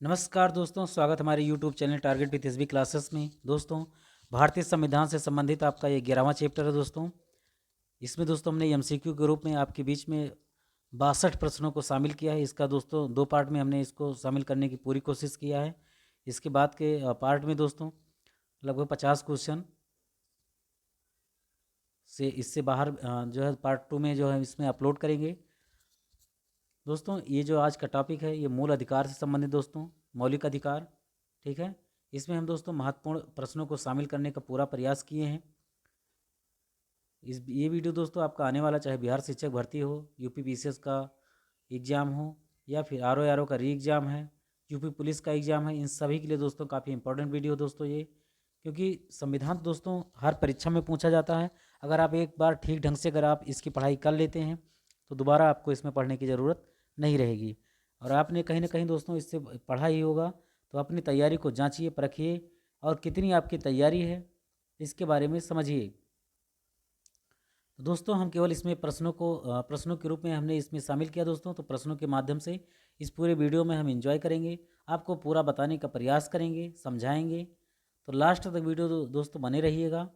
नमस्कार दोस्तों, स्वागत हमारे YouTube channel target with SB classes में। दोस्तों, भारतीय संविधान से संबंधित आपका ये 11वां चैप्टर है। दोस्तों, इसमें दोस्तों हमने एमसीक्यू के रूप में आपके बीच में 62 प्रश्नों को शामिल किया है। इसका दोस्तों 2 पार्ट में हमने इसको शामिल करने की पूरी कोशिश किया है। इसके बाद के पार्ट में दोस्तों लगभग 50 क्वेश्चन से इससे बाहर जो है पार्ट 2 में जो है इसमें अपलोड करेंगे। दोस्तों, ये जो आज का टॉपिक है ये मूल अधिकार से संबंधित दोस्तों, मौलिक अधिकार, ठीक है। इसमें हम दोस्तों महत्वपूर्ण प्रश्नों को शामिल करने का पूरा प्रयास किए हैं। ये वीडियो दोस्तों आपका आने वाला, चाहे बिहार शिक्षक भर्ती हो, यूपी बीसीएस का एग्ज़ाम हो, या फिर आरओ का री एग्ज़ाम है, यूपी पुलिस का एग्ज़ाम है, इन सभी के लिए दोस्तों काफ़ी इंपॉर्टेंट वीडियो दोस्तों ये। क्योंकि संविधान दोस्तों हर परीक्षा में पूछा जाता है। अगर आप एक बार ठीक ढंग से अगर आप इसकी पढ़ाई कर लेते हैं तो दोबारा आपको इसमें पढ़ने की ज़रूरत नहीं रहेगी। और आपने कहीं ना कहीं दोस्तों इससे पढ़ा ही होगा, तो अपनी तैयारी को जांचिए, परखिए और कितनी आपकी तैयारी है इसके बारे में समझिए। तो दोस्तों हम केवल इसमें प्रश्नों के रूप में हमने इसमें शामिल किया दोस्तों। तो प्रश्नों के माध्यम से इस पूरे वीडियो में हम एंजॉय करेंगे, आपको पूरा बताने का प्रयास करेंगे, समझाएंगे। तो लास्ट तक वीडियो दोस्तों बने रहिएगा।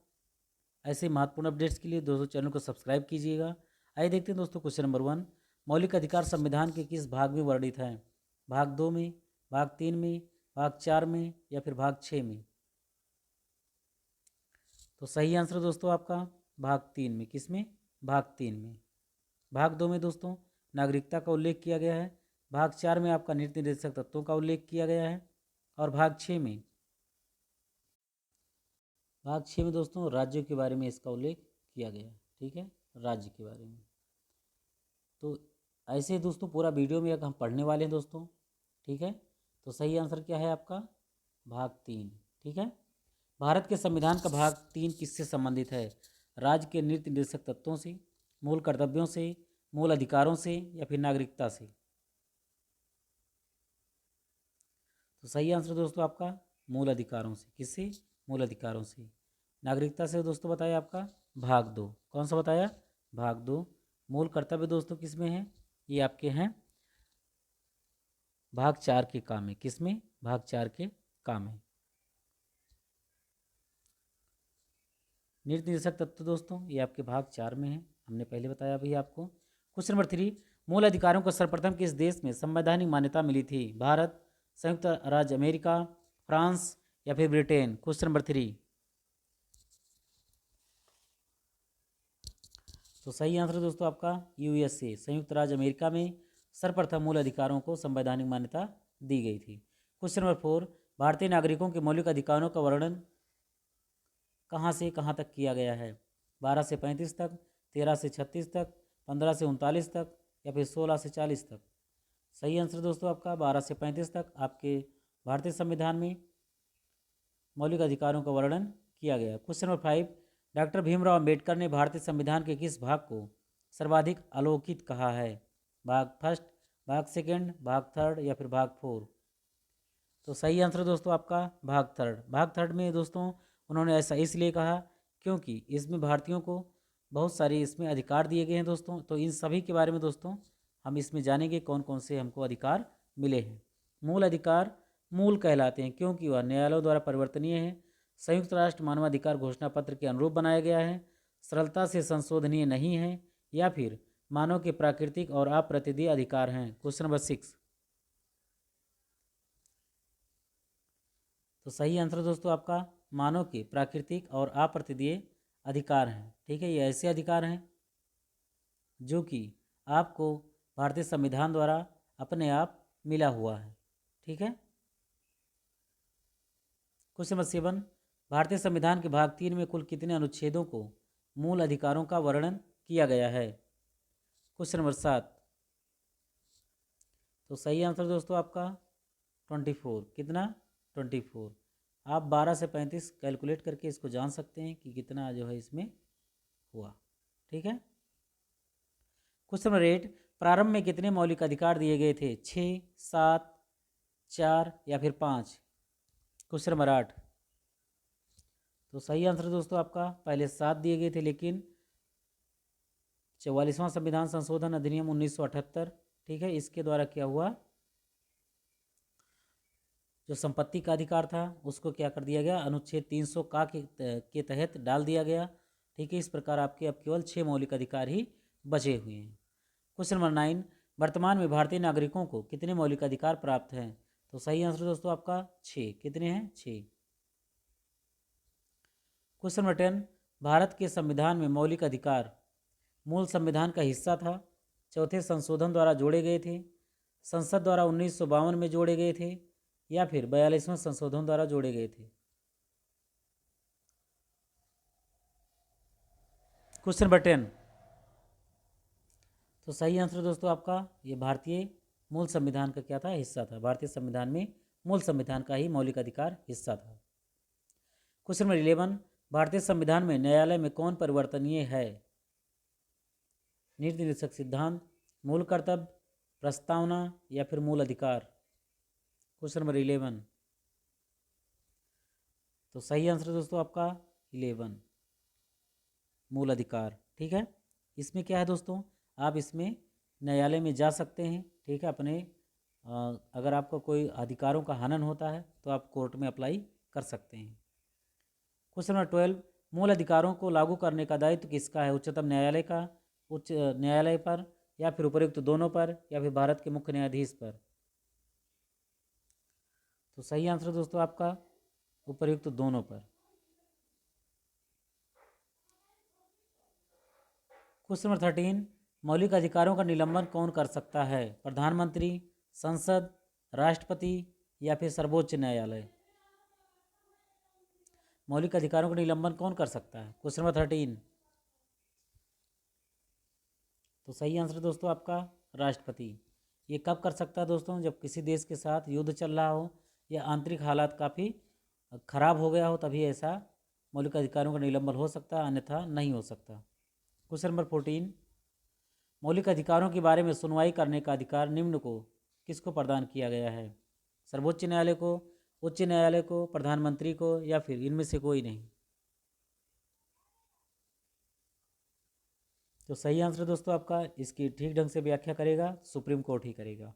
ऐसे महत्वपूर्ण अपडेट्स के लिए दोस्तों चैनल को सब्सक्राइब कीजिएगा। आइए देखते हैं दोस्तों क्वेश्चन नंबर 1। मौलिक अधिकार संविधान के किस भाग में वर्णित है? भाग 2 में, भाग 3 में, भाग 4 में या फिर भाग 6 में? तो सही आंसर दोस्तों आपका भाग 3 में। किस में? भाग 3 में। भाग 2 में दोस्तों नागरिकता का उल्लेख किया गया है। भाग 4 में आपका नीति निर्देशक तत्वों का उल्लेख किया गया है। और भाग 6 में दोस्तों राज्यों के बारे में इसका उल्लेख किया गया है, ठीक है, राज्य के बारे में। तो ऐसे दोस्तों पूरा वीडियो में हम पढ़ने वाले हैं दोस्तों, ठीक है। तो सही आंसर क्या है आपका? भाग 3, ठीक है। भारत के संविधान का भाग 3 किससे संबंधित है? राज्य के नीति निर्देशक तत्वों से, मूल कर्तव्यों से, मूल अधिकारों से या फिर नागरिकता से? तो सही आंसर दोस्तों आपका मूल अधिकारों से। किससे? मूल अधिकारों से। नागरिकता से दोस्तों बताया आपका भाग 2। कौन सा बताया? भाग 2। मूल कर्तव्य दोस्तों किस में है? ये आपके हैं भाग 4 के काम है। किस में? भाग 4 के काम है। नीति निर्देशक तत्व दोस्तों ये आपके भाग 4 में है, हमने पहले बताया भैया आपको। Question number 3। मूल अधिकारों को सर्वप्रथम किस देश में संवैधानिक मान्यता मिली थी? भारत, संयुक्त राज्य अमेरिका, फ्रांस या फिर ब्रिटेन? Question number 3। तो सही आंसर दोस्तों आपका यूएसए, संयुक्त राज्य अमेरिका में सर्वप्रथम मूल अधिकारों को संवैधानिक मान्यता दी गई थी। Question number 4। भारतीय नागरिकों के मौलिक अधिकारों का वर्णन कहाँ से कहाँ तक किया गया है? 12 से 35 तक, 13 से 36 तक, 15 से 39 तक या फिर 16 से 40 तक? सही आंसर दोस्तों आपका 12 से 35 तक आपके भारतीय संविधान में मौलिक अधिकारों का वर्णन किया गया। Question number 5। Doctor Bhimrao Ambedkar ने भारतीय संविधान के किस भाग को सर्वाधिक अलौकिक कहा है? भाग फर्स्ट, भाग सेकंड, भाग थर्ड या फिर भाग 4? तो सही आंसर दोस्तों आपका भाग थर्ड। भाग थर्ड में दोस्तों उन्होंने ऐसा इसलिए कहा क्योंकि इसमें भारतीयों को बहुत सारे इसमें अधिकार दिए गए हैं दोस्तों। तो इन सभी के बारे में दोस्तों हम इसमें जानेंगे कौन कौन से हमको अधिकार मिले हैं। मूल अधिकार मूल कहलाते हैं क्योंकि वह न्यायालयों द्वारा परिवर्तनीय है, संयुक्त राष्ट्र मानवाधिकार घोषणा पत्र के अनुरूप बनाया गया है, सरलता से संशोधनीय नहीं है या फिर मानव के प्राकृतिक और अप्रतिदीय अधिकार हैं। Question number 6। तो सही आंसर दोस्तों आपका मानव के प्राकृतिक और अप्रतिदीय अधिकार हैं, ठीक है। ये ऐसे अधिकार हैं जो कि आपको भारतीय संविधान द्वारा अपने आप मिला हुआ है, ठीक है। Question number 7। भारतीय संविधान के भाग 3 में कुल कितने अनुच्छेदों को मूल अधिकारों का वर्णन किया गया है? Question number 7। तो सही आंसर दोस्तों आपका 24। कितना? 24। आप 12 से 35 कैलकुलेट करके इसको जान सकते हैं कि कितना जो है इसमें हुआ, ठीक है। Question number 8। प्रारंभ में कितने मौलिक अधिकार दिए गए थे? 6, 7, 4 या फिर 5? Question number 8। तो सही आंसर दोस्तों आपका पहले 7 दिए गए थे, लेकिन 44वां संविधान संशोधन अधिनियम 1978, ठीक है, इसके द्वारा क्या हुआ जो संपत्ति का अधिकार था उसको क्या कर दिया गया, अनुच्छेद 300 का के तहत डाल दिया गया। ठीक है, इस प्रकार आपके अब केवल 6 मौलिक अधिकार ही बचे हुए हैं। क्वेश्चन नंबर 9, वर्तमान में भारतीय नागरिकों को कितने मौलिक अधिकार प्राप्त हैं? तो सही आंसर दोस्तों आपका 6। कितने हैं? 6। क्वेश्चन नंबर 10, भारत के संविधान में मौलिक अधिकार मूल संविधान का हिस्सा था, चौथे संशोधन द्वारा जोड़े गए थे, संसद द्वारा 1952 में जोड़े गए थे, या फिर 42वें संशोधन द्वारा जोड़े गए थे? क्वेश्चन नंबर 10, तो सही आंसर दोस्तों आपका ये भारतीय मूल संविधान का क्या था, हिस्सा था। भारतीय संविधान में मूल संविधान का ही मौलिक अधिकार हिस्सा था। क्वेश्चन नंबर 11, भारतीय संविधान में न्यायालय में कौन परिवर्तनीय है? नीति निदेशक सिद्धांत, मूल कर्तव्य, प्रस्तावना, या फिर मूल अधिकार? क्वेश्चन नंबर 11, तो सही आंसर दोस्तों आपका 11 मूल अधिकार। ठीक है, इसमें क्या है दोस्तों, आप इसमें न्यायालय में जा सकते हैं। ठीक है, अपने अगर आपका कोई अधिकारों का हनन होता है तो आप कोर्ट में अप्लाई कर सकते हैं। क्वेश्चन नंबर 12, मूल अधिकारों को लागू करने का दायित्व किसका है? उच्चतम न्यायालय का, उच्च न्यायालय पर, या फिर उपर्युक्त दोनों पर, या फिर भारत के मुख्य न्यायाधीश पर? तो सही आंसर दोस्तों आपका उपर्युक्त दोनों पर। क्वेश्चन नंबर 13, मौलिक अधिकारों का निलंबन कौन कर सकता है? प्रधानमंत्री, संसद, राष्ट्रपति, या फिर सर्वोच्च न्यायालय? मौलिक अधिकारों का निलंबन कौन कर सकता है? क्वेश्चन नंबर 13, तो सही आंसर दोस्तों आपका राष्ट्रपति। ये कब कर सकता है दोस्तों? जब किसी देश के साथ युद्ध चल रहा हो या आंतरिक हालात काफ़ी खराब हो गया हो, तभी ऐसा मौलिक अधिकारों का निलंबन हो सकता है, अन्यथा नहीं हो सकता। क्वेश्चन नंबर 14, मौलिक अधिकारों के बारे में सुनवाई करने का अधिकार निम्न को किसको प्रदान किया गया है? सर्वोच्च न्यायालय को, उच्च न्यायालय को, प्रधानमंत्री को, या फिर इनमें से कोई नहीं? तो सही आंसर दोस्तों आपका, इसकी ठीक ढंग से व्याख्या करेगा सुप्रीम कोर्ट ही करेगा।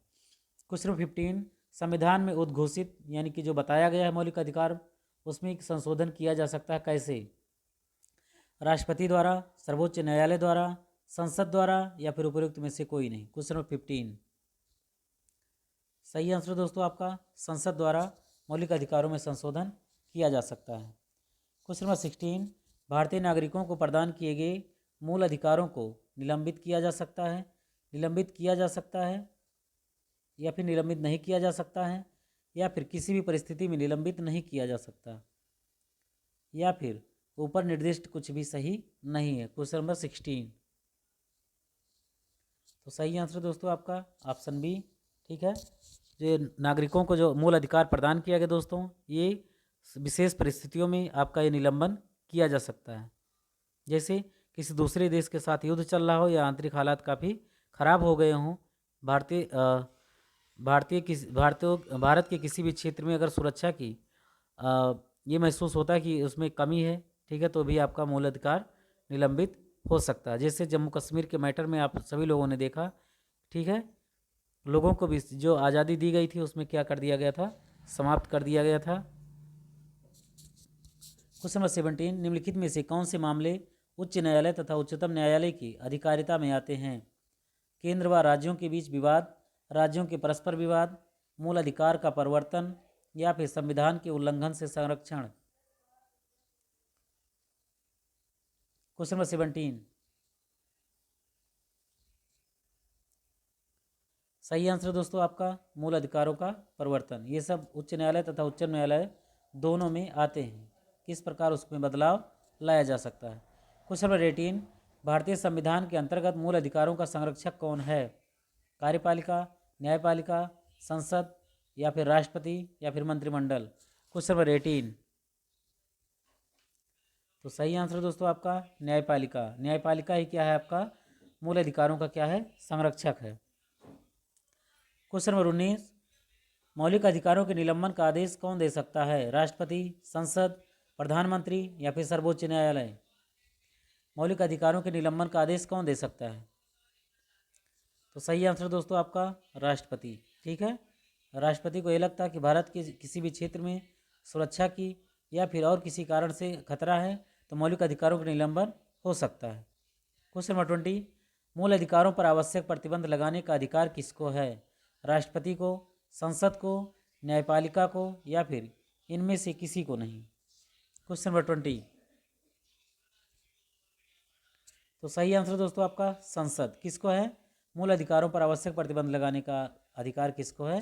क्वेश्चन नंबर 15, संविधान में उद्घोषित यानी कि जो बताया गया है मौलिक अधिकार, उसमें एक संशोधन किया जा सकता है कैसे? राष्ट्रपति द्वारा, सर्वोच्च न्यायालय द्वारा, संसद द्वारा, या फिर उपर्युक्त में से कोई नहीं? क्वेश्चन नंबर 15, सही आंसर दोस्तों आपका संसद द्वारा मौलिक अधिकारों में संशोधन किया जा सकता है। क्वेश्चन नंबर 16, भारतीय नागरिकों को प्रदान किए गए मूल अधिकारों को निलंबित किया जा सकता है, निलंबित किया जा सकता है, या फिर निलंबित नहीं किया जा सकता है, या फिर किसी भी परिस्थिति में निलंबित नहीं किया जा सकता, या फिर ऊपर निर्दिष्ट कुछ भी सही नहीं है? क्वेश्चन नंबर 16, तो सही आंसर दोस्तों आपका ऑप्शन बी। ठीक है, जो नागरिकों को जो मूल अधिकार प्रदान किया गया दोस्तों, ये विशेष परिस्थितियों में आपका ये निलंबन किया जा सकता है। जैसे किसी दूसरे देश के साथ युद्ध चल रहा हो या आंतरिक हालात काफ़ी खराब हो गए हों, भारत के किसी भी क्षेत्र में अगर सुरक्षा की ये महसूस होता है कि उसमें कमी है, ठीक है, तो भी आपका मूल अधिकार निलंबित हो सकता है। जैसे जम्मू कश्मीर के मैटर में आप सभी लोगों ने देखा, ठीक है, लोगों को भी जो आज़ादी दी गई थी उसमें क्या कर दिया गया था, समाप्त कर दिया गया था। क्वेश्चन नंबर 17, निम्नलिखित में से कौन से मामले उच्च न्यायालय तथा उच्चतम न्यायालय की अधिकारिता में आते हैं? केंद्र व राज्यों के बीच विवाद, राज्यों के परस्पर विवाद, मूल अधिकार का परिवर्तन, या फिर संविधान के उल्लंघन से संरक्षण? क्वेश्चन नंबर 17, सही आंसर दोस्तों आपका मूल अधिकारों का परिवर्तन। ये सब उच्च न्यायालय तथा उच्च न्यायालय दोनों में आते हैं, किस प्रकार उसमें बदलाव लाया जा सकता है। क्वेश्चन नंबर 18, भारतीय संविधान के अंतर्गत मूल अधिकारों का संरक्षक कौन है? कार्यपालिका, न्यायपालिका, संसद, या फिर राष्ट्रपति, या फिर मंत्रिमंडल? क्वेश्चन नंबर 18, तो सही आंसर दोस्तों आपका न्यायपालिका। न्यायपालिका ही क्या है आपका मूल अधिकारों का क्या है, संरक्षक है। क्वेश्चन नंबर 19, मौलिक अधिकारों के निलंबन का आदेश कौन दे सकता है? राष्ट्रपति, संसद, प्रधानमंत्री, या फिर सर्वोच्च न्यायालय? मौलिक अधिकारों के निलंबन का आदेश कौन दे सकता है? तो सही आंसर दोस्तों आपका राष्ट्रपति। ठीक है, राष्ट्रपति को यह लगता है कि भारत के किसी भी क्षेत्र में सुरक्षा की या फिर और किसी कारण से खतरा है तो मौलिक अधिकारों का निलंबन हो सकता है। क्वेश्चन नंबर 20, मूल अधिकारों पर आवश्यक प्रतिबंध लगाने का अधिकार किसको है? राष्ट्रपति को, संसद को, न्यायपालिका को या फिर इनमें से किसी को नहीं। क्वेश्चन नंबर 20, तो सही आंसर दोस्तों आपका संसद। किसको है? मूल अधिकारों पर आवश्यक प्रतिबंध लगाने का अधिकार किसको है?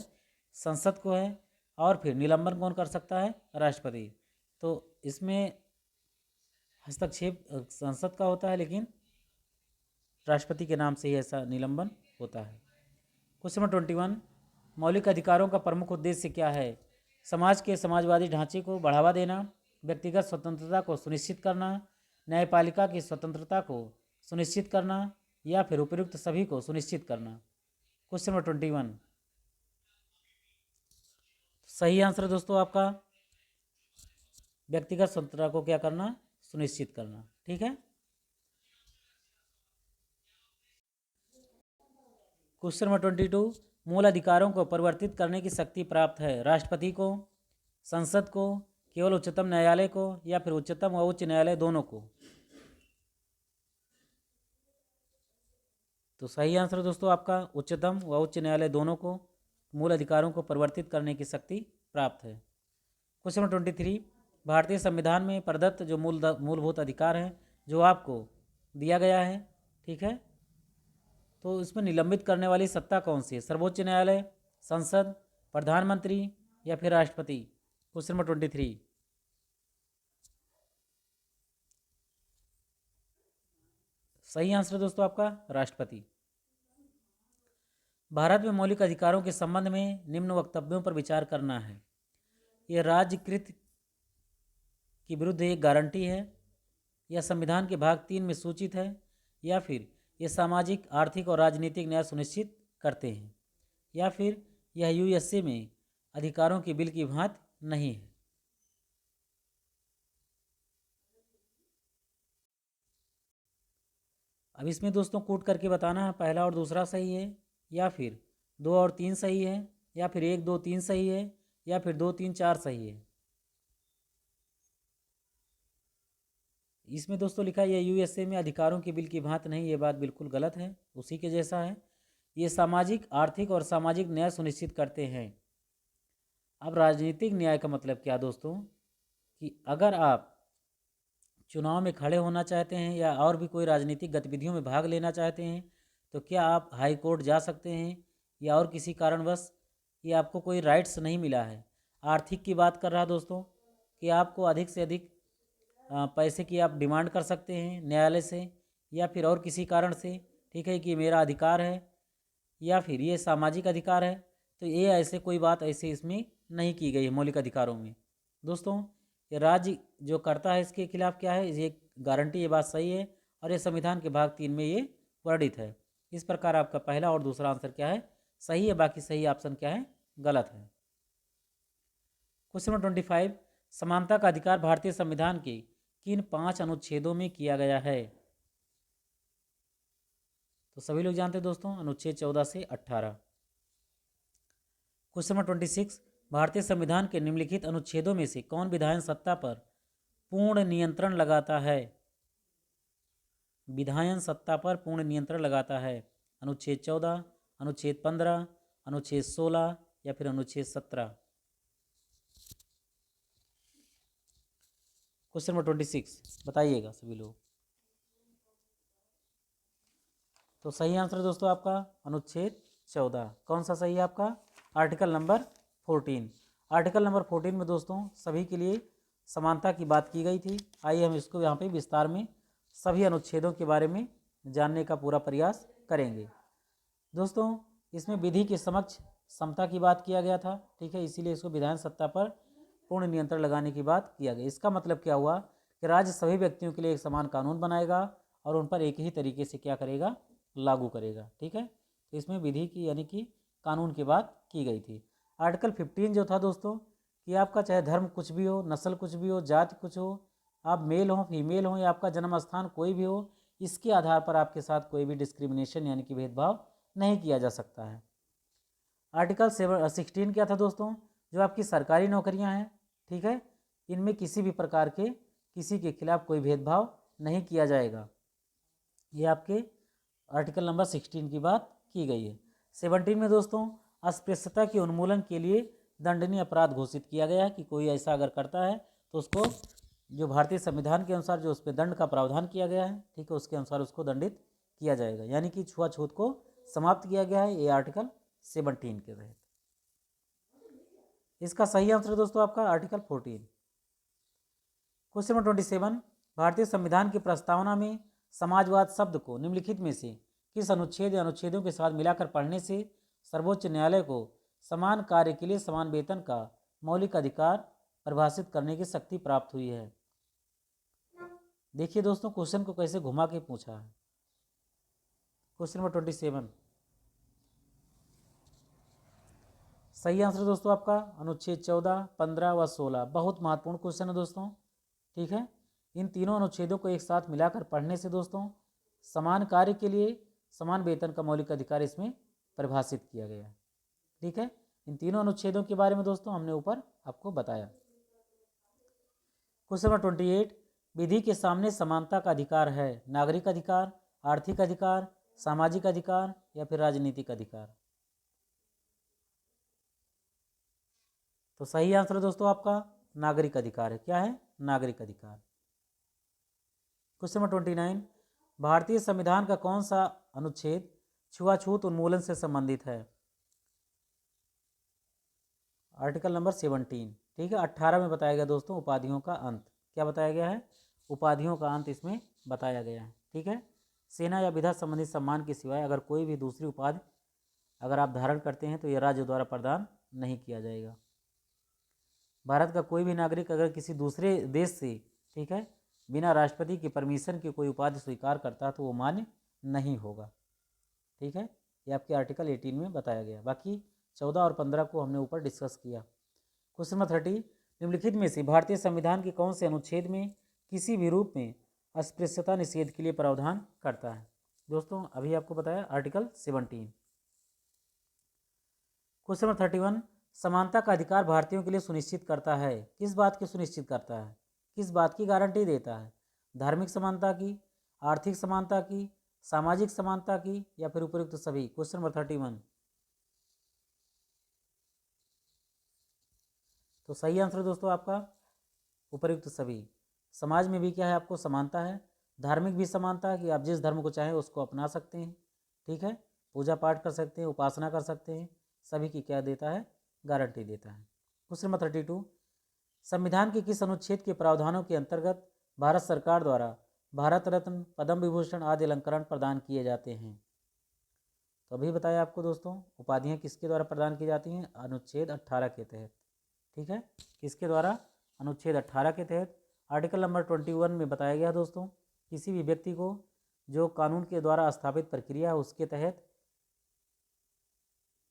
संसद को है। और फिर निलंबन कौन कर सकता है? राष्ट्रपति। तो इसमें हस्तक्षेप संसद का होता है, लेकिन राष्ट्रपति के नाम से ही ऐसा निलंबन होता है। क्वेश्चन नंबर 21, मौलिक अधिकारों का प्रमुख उद्देश्य क्या है? समाज के समाजवादी ढांचे को बढ़ावा देना, व्यक्तिगत स्वतंत्रता को सुनिश्चित करना, न्यायपालिका की स्वतंत्रता को सुनिश्चित करना या फिर उपयुक्त सभी को सुनिश्चित करना। क्वेश्चन नंबर 21, सही आंसर दोस्तों आपका व्यक्तिगत स्वतंत्रता को क्या करना? सुनिश्चित करना। ठीक है। क्वेश्चन नंबर 22, मूल अधिकारों को परिवर्तित करने की शक्ति प्राप्त है राष्ट्रपति को, संसद को, केवल उच्चतम न्यायालय को या फिर उच्चतम व उच्च न्यायालय दोनों को? तो सही आंसर दोस्तों आपका उच्चतम व उच्च न्यायालय दोनों को मूल अधिकारों को परिवर्तित करने की शक्ति प्राप्त है। क्वेश्चन नंबर 23, भारतीय संविधान में प्रदत्त जो मूलभूत अधिकार हैं जो आपको दिया गया है, ठीक है, तो इसमें निलंबित करने वाली सत्ता कौन सी है? सर्वोच्च न्यायालय, संसद, प्रधानमंत्री या फिर राष्ट्रपति? क्वेश्चन नंबर 23, सही आंसर दोस्तों आपका राष्ट्रपति। भारत में मौलिक अधिकारों के संबंध में निम्न वक्तव्यों पर विचार करना है। यह राज्यकृत के विरुद्ध एक गारंटी है, यह संविधान के भाग 3 में सूचित है, या फिर ये सामाजिक, आर्थिक और राजनीतिक न्याय सुनिश्चित करते हैं, या फिर यह यूएसए में अधिकारों की बिल की भांति नहीं है। अब इसमें दोस्तों कूट करके बताना है पहला और दूसरा सही है या फिर 2 और 3 सही है या फिर 1 2 3 सही है या फिर 2 3 4 सही है। इसमें दोस्तों लिखा है ये यूएसए में अधिकारों की बिल की भांति नहीं, ये बात बिल्कुल गलत है, उसी के जैसा है। ये सामाजिक, आर्थिक और सामाजिक न्याय सुनिश्चित करते हैं। अब राजनीतिक न्याय का मतलब क्या दोस्तों, कि अगर आप चुनाव में खड़े होना चाहते हैं या और भी कोई राजनीतिक गतिविधियों में भाग लेना चाहते हैं तो क्या आप हाई कोर्ट जा सकते हैं, या और किसी कारणवश ये आपको कोई राइट्स नहीं मिला है। आर्थिक की बात कर रहा दोस्तों कि आपको अधिक से अधिक पैसे की आप डिमांड कर सकते हैं न्यायालय से या फिर और किसी कारण से, ठीक है, कि मेरा अधिकार है। या फिर ये सामाजिक अधिकार है, तो ये ऐसे कोई बात ऐसे इसमें नहीं की गई है मौलिक अधिकारों में। दोस्तों ये राज्य जो करता है इसके खिलाफ क्या है, ये गारंटी, ये बात सही है और ये संविधान के भाग 3 में ये वर्णित है। इस प्रकार आपका पहला और दूसरा आंसर क्या है, सही है, बाकी सही ऑप्शन क्या है, गलत है। क्वेश्चन नंबर 25, समानता का अधिकार भारतीय संविधान के किन 5 अनुच्छेदों में किया गया है? तो सभी लोग जानते हैं दोस्तों, अनुच्छेद 14 से 18। क्वेश्चन नंबर 26, भारतीय संविधान के निम्नलिखित अनुच्छेदों में से कौन विधायन सत्ता पर पूर्ण नियंत्रण लगाता है? विधायन सत्ता पर पूर्ण नियंत्रण लगाता है। अनुच्छेद 14, अनुच्छेद 15, अनुच्छेद 16 या फिर अनुच्छेद 17? क्वेश्चन नंबर 26 बताइएगा सभी लोग। तो सही आंसर दोस्तों आपका अनुच्छेद 14। कौन सा सही है आपका? Article number 14। आर्टिकल नंबर 14 में दोस्तों सभी के लिए समानता की बात की गई थी। आइए हम इसको यहाँ पे विस्तार में सभी अनुच्छेदों के बारे में जानने का पूरा प्रयास करेंगे। दोस्तों इसमें विधि के समक्ष समता की बात किया गया था, ठीक है, इसीलिए इसको विधायन सत्ता पर पूर्ण नियंत्रण लगाने की बात किया गया। इसका मतलब क्या हुआ कि राज्य सभी व्यक्तियों के लिए एक समान कानून बनाएगा और उन पर एक ही तरीके से क्या करेगा, लागू करेगा, ठीक है। तो इसमें विधि की यानी कि कानून की बात की गई थी। आर्टिकल 15 जो था दोस्तों कि आपका चाहे धर्म कुछ भी हो, नस्ल कुछ भी हो, जाति कुछ हो, आप मेल हो फीमेल हो या आपका जन्म स्थान कोई भी हो, इसके आधार पर आपके साथ कोई भी डिस्क्रिमिनेशन यानी कि भेदभाव नहीं किया जा सकता है। आर्टिकल 16 क्या था दोस्तों, जो आपकी सरकारी नौकरियां हैं, ठीक है, इनमें किसी भी प्रकार के किसी के खिलाफ कोई भेदभाव नहीं किया जाएगा। ये आपके आर्टिकल नंबर 16 की बात की गई है। 17 में दोस्तों अस्पृश्यता के उन्मूलन के लिए दंडनीय अपराध घोषित किया गया है कि कोई ऐसा अगर करता है तो उसको जो भारतीय संविधान के अनुसार जो उस पर दंड का प्रावधान किया गया है, ठीक है, उसके अनुसार उसको दंडित किया जाएगा, यानी कि छुआछूत को समाप्त किया गया है ये आर्टिकल 17 के तहत। इसका सही आंसर दोस्तों आपका आर्टिकल 14। क्वेश्चन नंबर 27, भारतीय संविधान की प्रस्तावना में समाजवाद शब्द को निम्नलिखित में से किस अनुच्छेद या अनुच्छेदों के साथ मिलाकर पढ़ने से सर्वोच्च न्यायालय को समान कार्य के लिए समान वेतन का मौलिक अधिकार परिभाषित करने की शक्ति प्राप्त हुई है? देखिए दोस्तों क्वेश्चन को कैसे घुमा के पूछा है। क्वेश्चन नंबर 27, सही आंसर दोस्तों आपका अनुच्छेद 14, 15 व 16। बहुत महत्वपूर्ण क्वेश्चन है दोस्तों, ठीक है। इन तीनों अनुच्छेदों को एक साथ मिलाकर पढ़ने से दोस्तों समान कार्य के लिए समान वेतन का मौलिक अधिकार इसमें परिभाषित किया गया है, ठीक है। इन तीनों अनुच्छेदों के बारे में दोस्तों हमने ऊपर आपको बताया। क्वेश्चन नंबर 28, विधि के सामने समानता का अधिकार है नागरिक अधिकार, आर्थिक अधिकार, सामाजिक अधिकार या फिर राजनीतिक अधिकार? तो सही आंसर दोस्तों आपका नागरिक अधिकार है। क्या है? नागरिक अधिकार। क्वेश्चन नंबर 29, भारतीय संविधान का कौन सा अनुच्छेद छुआछूत उन्मूलन से संबंधित है? आर्टिकल नंबर 17, ठीक है। 18 में बताया गया दोस्तों उपाधियों का अंत। क्या बताया गया है? उपाधियों का अंत इसमें बताया गया है, ठीक है। सेना या विधा संबंधी सम्मान के सिवाय अगर कोई भी दूसरी उपाधि अगर आप धारण करते हैं तो यह राज्य द्वारा प्रदान नहीं किया जाएगा। भारत का कोई भी नागरिक अगर किसी दूसरे देश से, ठीक है, बिना राष्ट्रपति की परमिशन की कोई उपाधि स्वीकार करता है तो वो मान्य नहीं होगा, ठीक है। ये आपके आर्टिकल 18 में बताया गया। बाकी 14 और 15 को हमने ऊपर डिस्कस किया। क्वेश्चन नंबर 30, निम्नलिखित में से भारतीय संविधान के कौन से अनुच्छेद में किसी भी रूप में अस्पृश्यता निषेध के लिए प्रावधान करता है? दोस्तों अभी आपको बताया आर्टिकल 17। क्वेश्चन नंबर 31, समानता का अधिकार भारतीयों के लिए सुनिश्चित करता है। किस बात की सुनिश्चित करता है? किस बात की गारंटी देता है? धार्मिक समानता की, आर्थिक समानता की, सामाजिक समानता की या फिर उपयुक्त सभी? Question number 31। तो सही आंसर दोस्तों आपका उपयुक्त सभी। समाज में भी क्या है? आपको समानता है। धार्मिक भी समानता है कि आप जिस धर्म को चाहें उसको अपना सकते हैं, ठीक है, पूजा पाठ कर सकते हैं, उपासना कर सकते हैं, सभी की क्या देता है? गारंटी देता है। क्वेश्चन नंबर 32, संविधान के किस अनुच्छेद के प्रावधानों के अंतर्गत भारत सरकार द्वारा भारत रत्न, पद्म विभूषण आदि अलंकरण प्रदान किए जाते हैं? तो अभी बताया आपको दोस्तों उपाधियां किसके द्वारा प्रदान की जाती हैं? अनुच्छेद 18 के तहत, ठीक है। किसके द्वारा? अनुच्छेद 18 के तहत। आर्टिकल नंबर 21 में बताया गया दोस्तों किसी भी व्यक्ति को जो कानून के द्वारा स्थापित प्रक्रिया है उसके तहत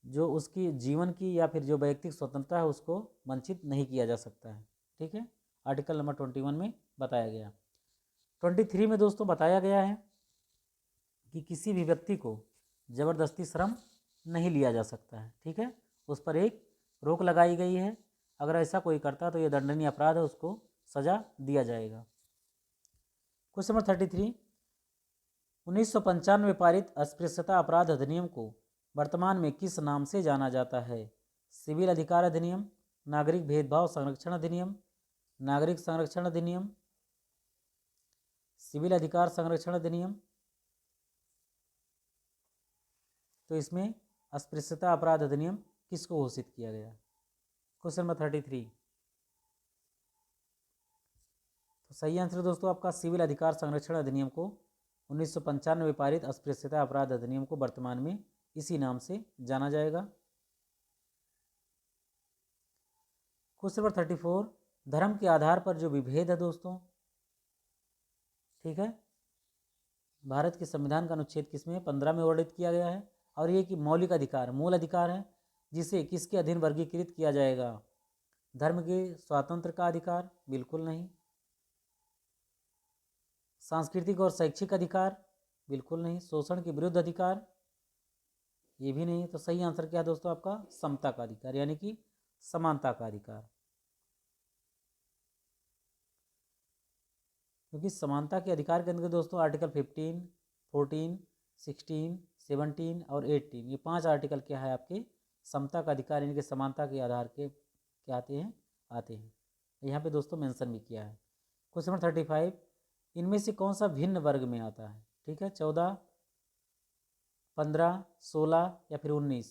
जो उसकी जीवन की या फिर जो वैयक्तिक स्वतंत्रता है उसको वंचित नहीं किया जा सकता है, ठीक है। आर्टिकल नंबर 21 में बताया गया। 23 में दोस्तों बताया गया है कि किसी भी व्यक्ति को ज़बरदस्ती श्रम नहीं लिया जा सकता है, ठीक है, उस पर एक रोक लगाई गई है। अगर ऐसा कोई करता तो यह दंडनीय अपराध है, उसको सजा दिया जाएगा। क्वेश्चन नंबर 33, 1995 में पारित अस्पृश्यता अपराध अधिनियम को वर्तमान में किस नाम से जाना जाता है? सिविल अधिकार अधिनियम, नागरिक भेदभाव संरक्षण अधिनियम, नागरिक संरक्षण अधिनियम, सिविल अधिकार संरक्षण अधिनियम? तो इसमें अस्पृश्यता अपराध अधिनियम किसको घोषित किया गया? Question number 33। तो सही आंसर दोस्तों आपका सिविल अधिकार संरक्षण अधिनियम को 1995 में पारित अस्पृश्यता अपराध अधिनियम को वर्तमान में इसी नाम से जाना जाएगा। क्वेश्चन नंबर 34, धर्म के आधार पर जो विभेद है दोस्तों, ठीक है, भारत के संविधान का अनुच्छेद किसमें? 15 में वर्णित किया गया है। और ये कि मौलिक अधिकार मूल अधिकार है जिसे किसके अधीन वर्गीकृत किया जाएगा? धर्म के स्वातंत्र का अधिकार? बिल्कुल नहीं। सांस्कृतिक और शैक्षिक अधिकार? बिल्कुल नहीं। शोषण के विरुद्ध अधिकार? ये भी नहीं, तो सही आंसर क्या है दोस्तों आपका? समता का अधिकार, यानी कि समानता का अधिकार। क्योंकि समानता के अधिकार के अंदर दोस्तों आर्टिकल 15, 14, 16, 17 और 18, ये 5 आर्टिकल क्या है आपके समता का अधिकार यानी कि समानता के आधार के क्या आते हैं। यहाँ पे दोस्तों मेंशन भी किया है। क्वेश्चन नंबर 35, इनमें से कौन सा भिन्न वर्ग में आता है? ठीक है, 14, 15, 16 या फिर 19।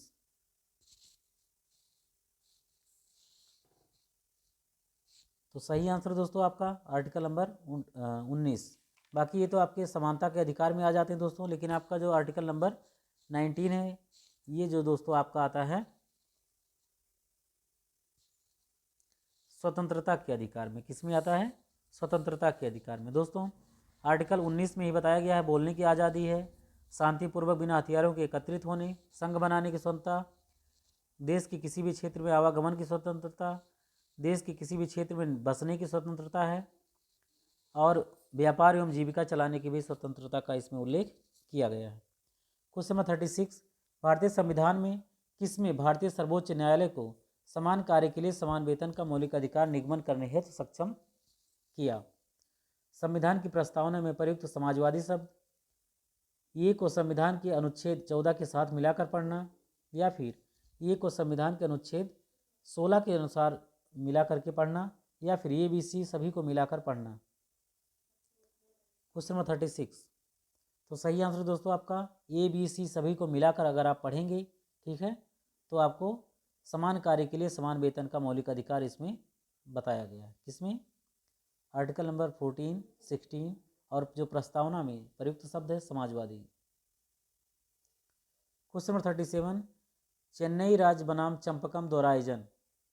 तो सही आंसर दोस्तों आपका आर्टिकल नंबर 19। बाकी ये तो आपके समानता के अधिकार में आ जाते हैं दोस्तों, लेकिन आपका जो आर्टिकल नंबर 19 है, ये जो दोस्तों आपका आता है स्वतंत्रता के अधिकार में। किस में आता है? स्वतंत्रता के अधिकार में। दोस्तों आर्टिकल 19 में ही बताया गया है बोलने की आज़ादी है, शांतिपूर्वक बिना हथियारों के एकत्रित होने, संघ बनाने की स्वतंत्रता, देश के किसी भी क्षेत्र में आवागमन की स्वतंत्रता, देश के किसी भी क्षेत्र में बसने की स्वतंत्रता है, और व्यापार एवं जीविका चलाने की भी स्वतंत्रता का इसमें उल्लेख किया गया है। क्वेश्चन नंबर 36, भारतीय संविधान में किसमें भारतीय सर्वोच्च न्यायालय को समान कार्य के लिए समान वेतन का मौलिक अधिकार निगमन करने हेतु सक्षम किया? संविधान की प्रस्तावना में प्रयुक्त समाजवादी शब्द, ये को संविधान के अनुच्छेद 14 के साथ मिलाकर पढ़ना, या फिर ये को संविधान के अनुच्छेद 16 के अनुसार मिलाकर के पढ़ना, या फिर ए बी सी सभी को मिलाकर पढ़ना। क्वेश्चन नंबर 36, तो सही आंसर दोस्तों आपका ए बी सी सभी को मिलाकर अगर आप पढ़ेंगे, ठीक है, तो आपको समान कार्य के लिए समान वेतन का मौलिक अधिकार इसमें बताया गया है। किसमें? आर्टिकल नंबर 14, 16 और जो प्रस्तावना में प्रयुक्त शब्द है समाजवादी। क्वेश्चन नंबर 37, चेन्नई राज्य बनाम चंपकम दोराइजन,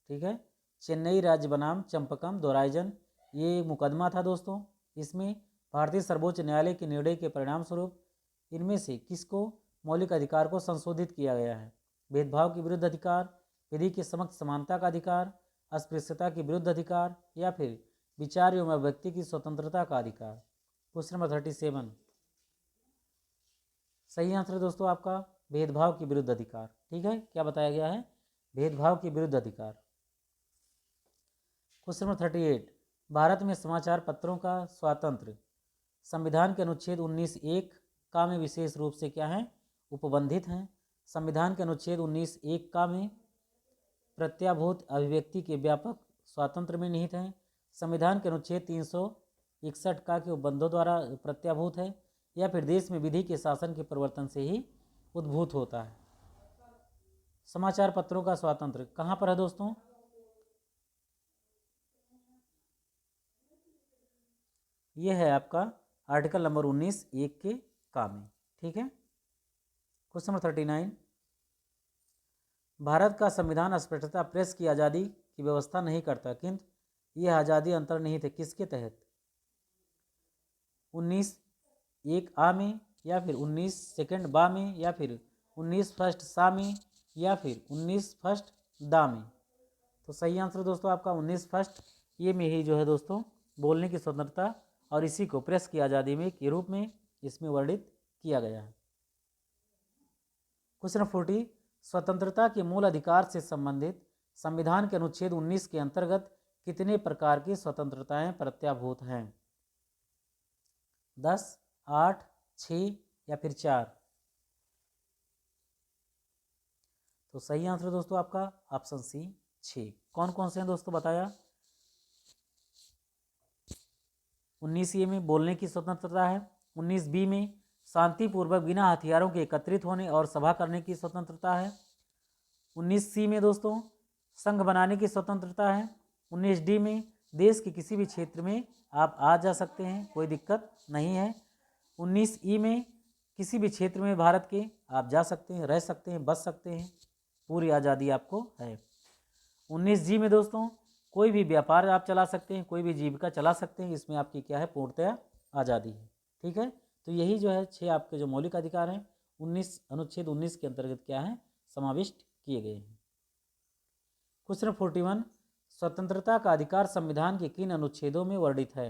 ठीक है, चेन्नई राज्य बनाम चंपकम दोराइजन, ये मुकदमा था दोस्तों। इसमें भारतीय सर्वोच्च न्यायालय के निर्णय के परिणाम स्वरूप इनमें से किसको मौलिक अधिकार को संशोधित किया गया है? भेदभाव के विरुद्ध अधिकार, विधि के समक्ष समानता का अधिकार, अस्पृश्यता के विरुद्ध अधिकार, या फिर विचार एवं अभिव्यक्ति की स्वतंत्रता का अधिकार। क्वेश्चन नंबर 37, सही आंसर दोस्तों आपका भेदभाव के विरुद्ध अधिकार। ठीक है, क्या बताया गया है? भेदभाव के विरुद्ध अधिकार। क्वेश्चन नंबर 38, भारत में समाचार पत्रों का स्वातंत्र्य संविधान के अनुच्छेद 19(1) का में विशेष रूप से क्या है? उपबंधित हैं। संविधान के अनुच्छेद 19(1) का में प्रत्याभूत अभिव्यक्ति के व्यापक स्वातंत्र में निहित हैं। संविधान के अनुच्छेद 361 का के उपबंधों द्वारा प्रत्याभूत है, या फिर देश में विधि के शासन के परिवर्तन से ही उद्भूत होता है। समाचार पत्रों का स्वातंत्र्य कहाँ पर है दोस्तों? यह है आपका आर्टिकल नंबर 19(1) के का में। ठीक है। क्वेश्चन नंबर 39, भारत का संविधान अस्पष्टता प्रेस की आज़ादी की व्यवस्था नहीं करता, किंतु यह आज़ादी अंतर्निहित है किसके तहत? 19(1) में, या फिर 19(2) बा में, या फिर 19(1) सा में, या फिर 19(1) दा में। तो सही आंसर दोस्तों आपका 19(1) ये में ही जो है दोस्तों बोलने की स्वतंत्रता और इसी को प्रेस की आज़ादी में के रूप में इसमें वर्णित किया गया है। क्वेश्चन 40, स्वतंत्रता के मूल अधिकार से संबंधित संविधान के अनुच्छेद 19 के अंतर्गत कितने प्रकार की स्वतंत्रताएं प्रत्याभूत हैं? 10, 8, 6 या फिर 4? तो सही आंसर दोस्तों आपका ऑप्शन सी 6। कौन कौन से हैं दोस्तों बताया? 19 में बोलने की स्वतंत्रता है, 19 में शांतिपूर्वक बिना हथियारों के एकत्रित होने और सभा करने की स्वतंत्रता है, 19 में दोस्तों संघ बनाने की स्वतंत्रता है, 19 में देश के किसी भी क्षेत्र में आप आ जा सकते हैं, कोई दिक्कत नहीं है, 19 में किसी भी क्षेत्र में भारत के आप जा सकते हैं, रह सकते हैं, बस सकते हैं, पूरी आज़ादी आपको है। 19 में दोस्तों कोई भी व्यापार आप चला सकते हैं, कोई भी जीविका चला सकते हैं, इसमें आपकी क्या है? पूर्णतया आज़ादी है। ठीक है, तो यही जो है 6 आपके जो मौलिक अधिकार हैं अनुच्छेद 19 के अंतर्गत क्या है? समाविष्ट किए गए हैं। क्वेश्चन 41, स्वतंत्रता का अधिकार संविधान के किन अनुच्छेदों में वर्णित है?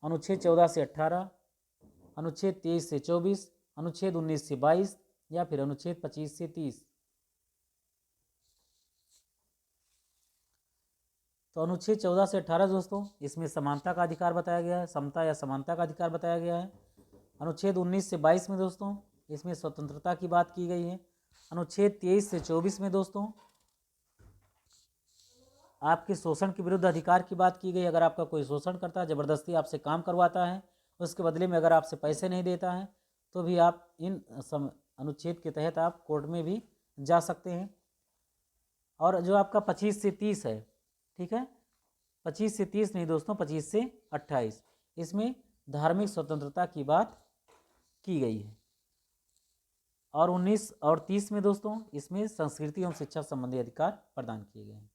अनुच्छेद 14 से 18, अनुच्छेद 23 से 24, अनुच्छेद 19 से 22 या फिर अनुच्छेद 25 से 30। तो अनुच्छेद 14 से 18 दोस्तों, इसमें समानता का अधिकार बताया गया है, समता या समानता का अधिकार बताया गया है। अनुच्छेद 19 से 22 में दोस्तों, इसमें स्वतंत्रता की बात की गई है। अनुच्छेद 23 से 24 में दोस्तों, आपके शोषण के विरुद्ध अधिकार की बात की गई। अगर आपका कोई शोषण करता है, ज़बरदस्ती आपसे काम करवाता है, उसके बदले में अगर आपसे पैसे नहीं देता है, तो भी आप इन अनुच्छेद के तहत आप कोर्ट में भी जा सकते हैं। और जो आपका 25 से 30 है, ठीक है, 25 से 30 नहीं दोस्तों, 25 से 28, इसमें धार्मिक स्वतंत्रता की बात की गई है। और 19 और 30 में दोस्तों, इसमें संस्कृति एवं शिक्षा संबंधी अधिकार प्रदान किए गए हैं।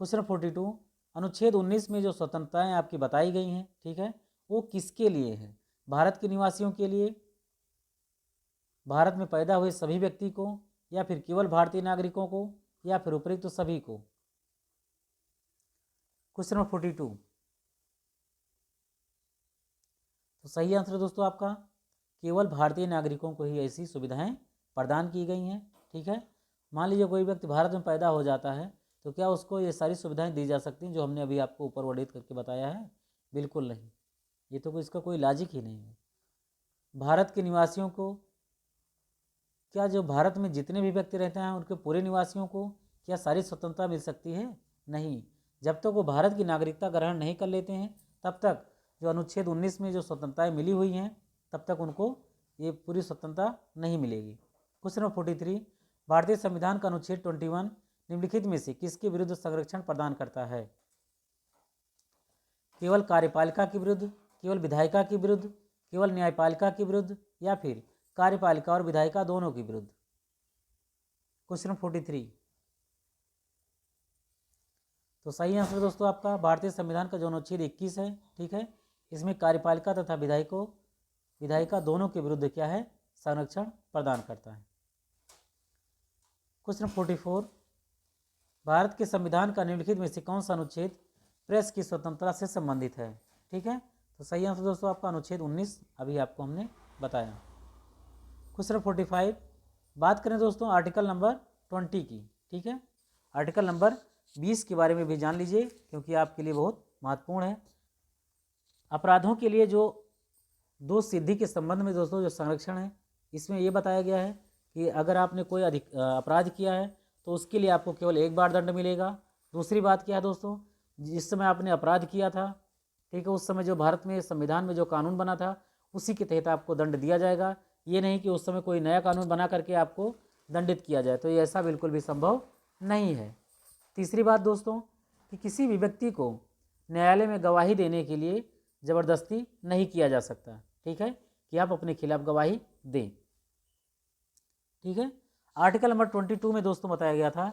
क्वेश्चन 42, अनुच्छेद 19 में जो स्वतंत्रताएं आपकी बताई गई हैं, ठीक है, वो किसके लिए है? भारत के निवासियों के लिए, भारत में पैदा हुए सभी व्यक्ति को, या फिर केवल भारतीय नागरिकों को, या फिर उपयुक्त तो सभी को? क्वेश्चन नंबर 42, तो सही आंसर दोस्तों आपका केवल भारतीय नागरिकों को ही ऐसी सुविधाएं प्रदान की गई हैं, ठीक है। मान लीजिए कोई व्यक्ति भारत में पैदा हो जाता है, तो क्या उसको ये सारी सुविधाएं दी जा सकती हैं जो हमने अभी आपको ऊपर वर्णित करके बताया है? बिल्कुल नहीं, ये तो इसका कोई लॉजिक ही नहीं है। भारत के निवासियों को, क्या जो भारत में जितने भी व्यक्ति रहते हैं उनके पूरे निवासियों को क्या सारी स्वतंत्रता मिल सकती है? नहीं। जब तक वो भारत की नागरिकता ग्रहण नहीं कर लेते हैं, तब तक जो अनुच्छेद 19 में जो स्वतंत्रताएं मिली हुई हैं, तब तक उनको ये पूरी स्वतंत्रता नहीं मिलेगी। क्वेश्चन नंबर 43, भारतीय संविधान का अनुच्छेद 21 निम्नलिखित में से किसके विरुद्ध संरक्षण प्रदान करता है? केवल कार्यपालिका के विरुद्ध, केवल विधायिका के विरुद्ध, केवल न्यायपालिका के विरुद्ध, या फिर कार्यपालिका और विधायिका दोनों के विरुद्ध? क्वेश्चन 43, तो सही आंसर दोस्तों आपका भारतीय संविधान का जो अनुच्छेद 21 है, ठीक है, इसमें कार्यपालिका तथा विधायिका दोनों के विरुद्ध क्या है? संरक्षण प्रदान करता है। क्वेश्चन 44, भारत के संविधान का निम्नलिखित में से कौन सा अनुच्छेद प्रेस की स्वतंत्रता से संबंधित है? ठीक है, तो सही आंसर दोस्तों आपका अनुच्छेद 19 अभी आपको हमने बताया। क्वेश्चन 45, बात करें दोस्तों आर्टिकल नंबर 20 की, ठीक है, आर्टिकल नंबर 20 के बारे में भी जान लीजिए क्योंकि आपके लिए बहुत महत्वपूर्ण है। अपराधों के लिए जो दोष सिद्धि के संबंध में दोस्तों जो संरक्षण है, इसमें ये बताया गया है कि अगर आपने कोई अपराध किया है तो उसके लिए आपको केवल एक बार दंड मिलेगा। दूसरी बात क्या है दोस्तों, जिस समय आपने अपराध किया था, ठीक है, उस समय जो भारत में संविधान में जो कानून बना था उसी के तहत आपको दंड दिया जाएगा। ये नहीं कि उस समय कोई नया कानून बना करके आपको दंडित किया जाए, तो ये ऐसा बिल्कुल भी संभव नहीं है। तीसरी बात दोस्तों कि किसी भी व्यक्ति को न्यायालय में गवाही देने के लिए ज़बरदस्ती नहीं किया जा सकता, ठीक है, कि आप अपने खिलाफ गवाही दें, ठीक है। आर्टिकल नंबर 22 में दोस्तों बताया गया था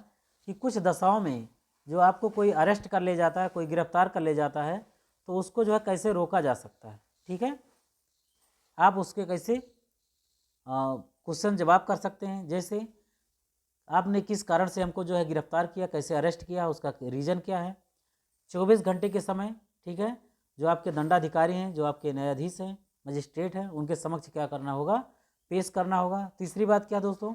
कि कुछ दशाओं में जो आपको कोई अरेस्ट कर ले जाता है, कोई गिरफ्तार कर ले जाता है, तो उसको जो है कैसे रोका जा सकता है, ठीक है। आप उसके कैसे क्वेश्चन जवाब कर सकते हैं, जैसे आपने किस कारण से हमको जो है गिरफ्तार किया, कैसे अरेस्ट किया, उसका रीज़न क्या है। 24 घंटे के समय, ठीक है, जो आपके दंडाधिकारी हैं, जो आपके न्यायाधीश हैं, मजिस्ट्रेट हैं, उनके समक्ष क्या करना होगा? पेश करना होगा। तीसरी बात क्या दोस्तों,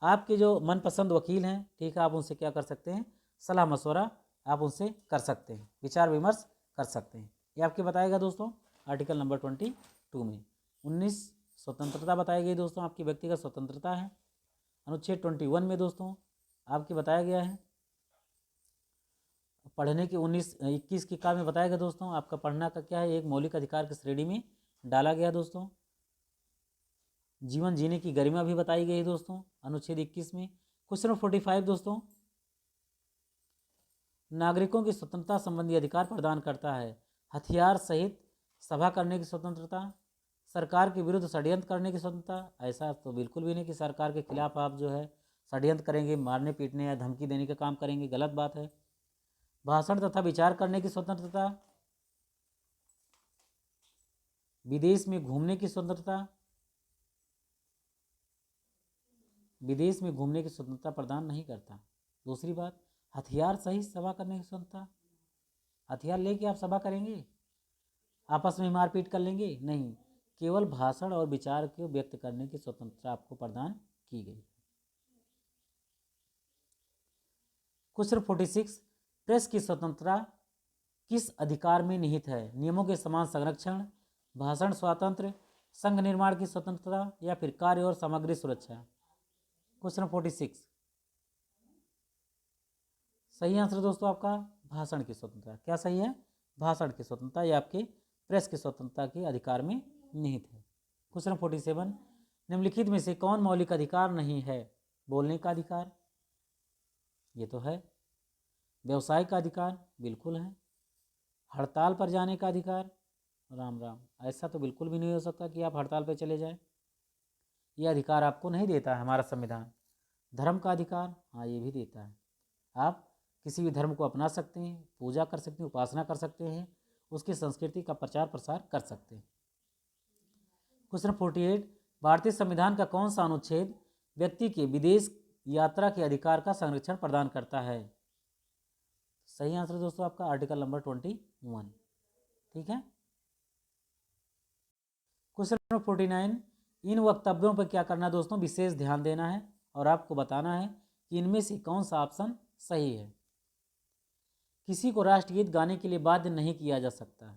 आपके जो मनपसंद वकील हैं, ठीक है, आप उनसे क्या कर सकते हैं? सलाह मशवरा आप उनसे कर सकते हैं, विचार विमर्श कर सकते हैं। ये आपके बताएगा दोस्तों आर्टिकल नंबर 22 में। 19 स्वतंत्रता बताई गई दोस्तों, आपकी व्यक्तिगत स्वतंत्रता है। अनुच्छेद 21 में दोस्तों आपके बताया गया है पढ़ने की 19-21 की काल में बताया गया दोस्तों, आपका पढ़ना का क्या है? एक मौलिक अधिकार की श्रेणी में डाला गया दोस्तों। जीवन जीने की गरिमा भी बताई गई है दोस्तों अनुच्छेद 21 में। क्वेश्चन नंबर 45 दोस्तों, नागरिकों की स्वतंत्रता संबंधी अधिकार प्रदान करता है हथियार सहित सभा करने की स्वतंत्रता, सरकार के विरुद्ध षड्यंत्र करने की स्वतंत्रता। ऐसा तो बिल्कुल भी नहीं कि सरकार के खिलाफ आप जो है षड्यंत्र करेंगे, मारने पीटने या धमकी देने का काम करेंगे, गलत बात है। भाषण तथा विचार करने की स्वतंत्रता, विदेश में घूमने की स्वतंत्रता, विदेश में घूमने की स्वतंत्रता प्रदान नहीं करता। दूसरी बात, हथियार सहित सभा करने की स्वतंत्रता, हथियार लेके आप सभा करेंगे, आपस में मारपीट कर लेंगे? नहीं। केवल भाषण और विचार को व्यक्त करने की स्वतंत्रता आपको प्रदान की गई। क्वेश्चन 46, प्रेस की स्वतंत्रता किस अधिकार में निहित है? नियमों के समान संरक्षण, भाषण स्वातंत्र्य, संघ निर्माण की स्वतंत्रता या फिर कार्य और सामग्री सुरक्षा। क्वेश्चन 46, सही आंसर दोस्तों आपका भाषण की स्वतंत्रता। क्या सही है? भाषण की स्वतंत्रता या आपके प्रेस की स्वतंत्रता के अधिकार में निहित है। क्वेश्चन 47, निम्नलिखित में से कौन मौलिक अधिकार नहीं है? बोलने का अधिकार, ये तो है। व्यवसाय का अधिकार, बिल्कुल है। हड़ताल पर जाने का अधिकार, राम राम, ऐसा तो बिल्कुल भी नहीं हो सकता कि आप हड़ताल पर चले जाएं, ये अधिकार आपको नहीं देता है हमारा संविधान। धर्म का अधिकार, हाँ ये भी देता है। आप किसी भी धर्म को अपना सकते हैं, पूजा कर सकते हैं, उपासना कर सकते हैं, उसकी संस्कृति का प्रचार प्रसार कर सकते हैं। क्वेश्चन 48, भारतीय संविधान का कौन सा अनुच्छेद व्यक्ति के विदेश यात्रा के अधिकार का संरक्षण प्रदान करता है? सही आंसर दोस्तों आपका आर्टिकल नंबर 21। ठीक है। क्वेश्चन नंबर 49, इन वक्तव्यों पर क्या करना है दोस्तों? विशेष ध्यान देना है और आपको बताना है कि इनमें से कौन सा ऑप्शन सही है। किसी को राष्ट्रगीत गाने के लिए बाध्य नहीं किया जा सकता।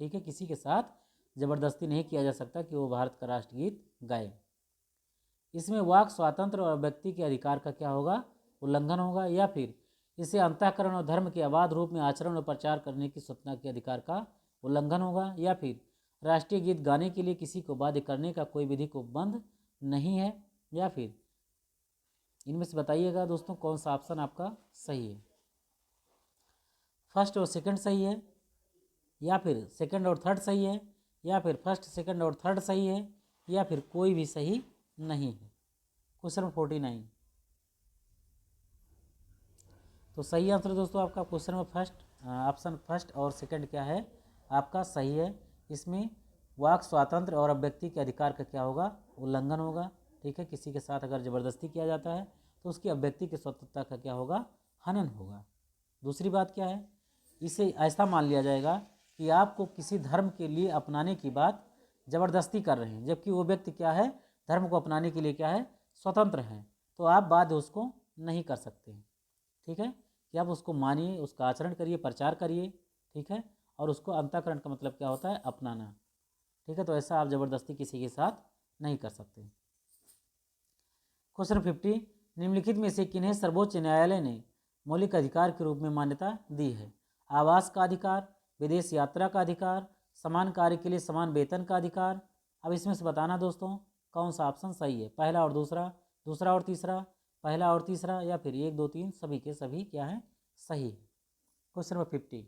ठीक है, किसी के साथ जबरदस्ती नहीं किया जा सकता कि वो भारत का राष्ट्रगीत गाए। इसमें वाक स्वातंत्र्य और व्यक्ति के अधिकार का क्या होगा? उल्लंघन होगा। या फिर इसे अंतःकरण और धर्म के अबाध रूप में आचरण और प्रचार करने की स्वतंत्रता के अधिकार का उल्लंघन होगा। या फिर राष्ट्रीय गीत गाने के लिए किसी को बाध्य करने का कोई विधि को बंद नहीं है। या फिर इनमें से बताइएगा दोस्तों कौन सा ऑप्शन आपका सही है। फर्स्ट और सेकंड सही है, या फिर सेकंड और थर्ड सही है, या फिर फर्स्ट सेकंड और थर्ड सही है, या फिर कोई भी सही नहीं है। क्वेश्चन नंबर 49, तो सही आंसर दोस्तों आपका question number first, option first और सेकंड क्या है आपका सही है। इसमें वाक स्वातंत्र्य और अभिव्यक्ति के अधिकार का क्या होगा? उल्लंघन होगा। ठीक है, किसी के साथ अगर जबरदस्ती किया जाता है तो उसकी अभिव्यक्ति की स्वतंत्रता का क्या होगा? हनन होगा। दूसरी बात क्या है? इसे ऐसा मान लिया जाएगा कि आपको किसी धर्म के लिए अपनाने की बात जबरदस्ती कर रहे हैं, जबकि वो व्यक्ति क्या है? धर्म को अपनाने के लिए क्या है? स्वतंत्र है। तो आप बाध्य उसको नहीं कर सकते हैं। ठीक है, कि आप उसको मानिए, उसका आचरण करिए, प्रचार करिए। ठीक है, और उसको अंतःकरण का मतलब क्या होता है? अपनाना। ठीक है, तो ऐसा आप जबरदस्ती किसी के साथ नहीं कर सकते। क्वेश्चन 50, निम्नलिखित में से किन्हें सर्वोच्च न्यायालय ने मौलिक अधिकार के रूप में मान्यता दी है? आवास का अधिकार, विदेश यात्रा का अधिकार, समान कार्य के लिए समान वेतन का अधिकार। अब इसमें से बताना दोस्तों कौन सा ऑप्शन सही है। पहला और दूसरा, दूसरा और तीसरा, पहला और तीसरा, या फिर 1 2 3 सभी के सभी क्या है? सही है। क्वेश्चन नंबर 50,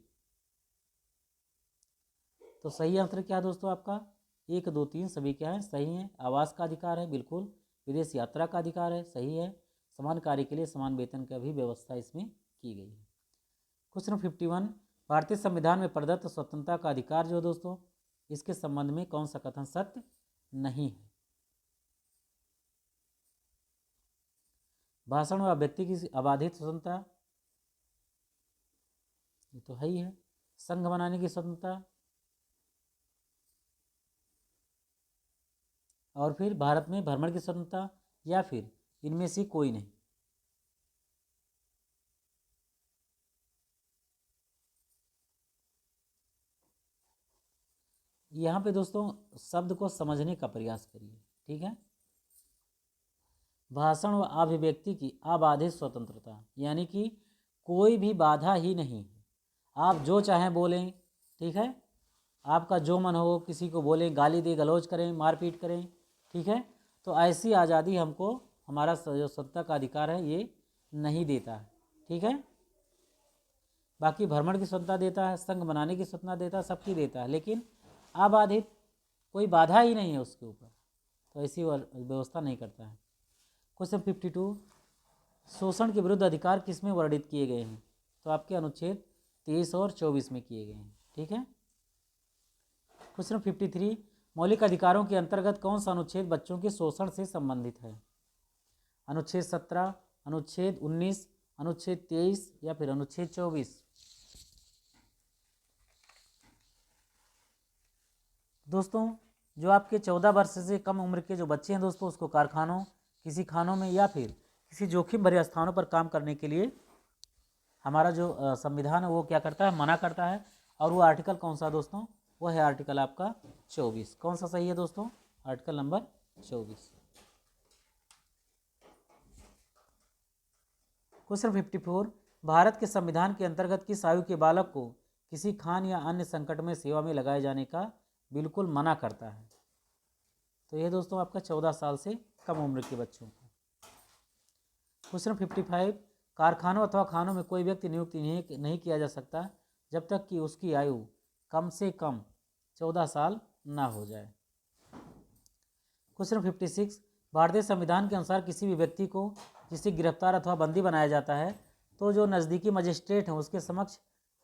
तो सही आंसर क्या है दोस्तों आपका? 1 2 3 सभी क्या है? सही है। आवास का अधिकार है, बिल्कुल। विदेश यात्रा का अधिकार है, सही है। समान कार्य के लिए समान वेतन का भी व्यवस्था इसमें की गई है। क्वेश्चन 51, भारतीय संविधान में प्रदत्त स्वतंत्रता का अधिकार जो दोस्तों, इसके संबंध में कौन सा कथन सत्य नहीं है? भाषण व व्यक्ति की अबाधित स्वतंत्रता, ये तो है ही है। संघ बनाने की स्वतंत्रता, और फिर भारत में भ्रमण की स्वतंत्रता, या फिर इनमें से कोई नहीं। यहाँ पे दोस्तों शब्द को समझने का प्रयास करिए। ठीक है, भाषण व अभिव्यक्ति की अबाधित स्वतंत्रता, यानी कि कोई भी बाधा ही नहीं है। आप जो चाहें बोलें। ठीक है, आपका जो मन हो किसी को बोलें, गाली दे गलौज करें, मारपीट करें। ठीक है, तो ऐसी आज़ादी हमको हमारा जो स्वतंत्रता का अधिकार है ये नहीं देता है। ठीक है, बाकी भ्रमण की स्वतंत्रता देता है, संघ बनाने की स्वतंत्रता देता है, सबकी देता है, लेकिन अबाधित कोई बाधा ही नहीं है उसके ऊपर, तो ऐसी व्यवस्था नहीं करता है। क्वेश्चन 52, शोषण के विरुद्ध अधिकार किसमें वर्णित किए गए हैं? तो आपके अनुच्छेद 23 और 24 में किए गए हैं। ठीक है। क्वेश्चन 53, मौलिक अधिकारों के अंतर्गत कौन सा अनुच्छेद बच्चों के शोषण से संबंधित है? अनुच्छेद 17, अनुच्छेद 19, अनुच्छेद 23 या फिर अनुच्छेद 24? दोस्तों जो आपके 14 वर्ष से कम उम्र के जो बच्चे हैं दोस्तों, उसको कारखानों, किसी खानों में या फिर किसी जोखिम भरे स्थानों पर काम करने के लिए हमारा जो संविधान है वो क्या करता है, मना करता है। और वो आर्टिकल कौन सा दोस्तों, वो है आर्टिकल आपका 24। कौन सा सही है दोस्तों, आर्टिकल नंबर 24। क्वेश्चन 54, भारत के संविधान के अंतर्गत किस आयु के बालक को किसी खान या अन्य संकट में सेवा में लगाए जाने का बिल्कुल मना करता है? तो ये दोस्तों आपका 14 साल से कम उम्र के बच्चों को। क्वेश्चन 55, कारखानों अथवा खानों में कोई व्यक्ति नियुक्त नहीं किया जा सकता जब तक कि उसकी आयु कम से कम 14 साल ना हो जाए। क्वेश्चन 56, भारतीय संविधान के अनुसार किसी भी व्यक्ति को जिसे गिरफ्तार अथवा बंदी बनाया जाता है तो जो नज़दीकी मजिस्ट्रेट हैं उसके समक्ष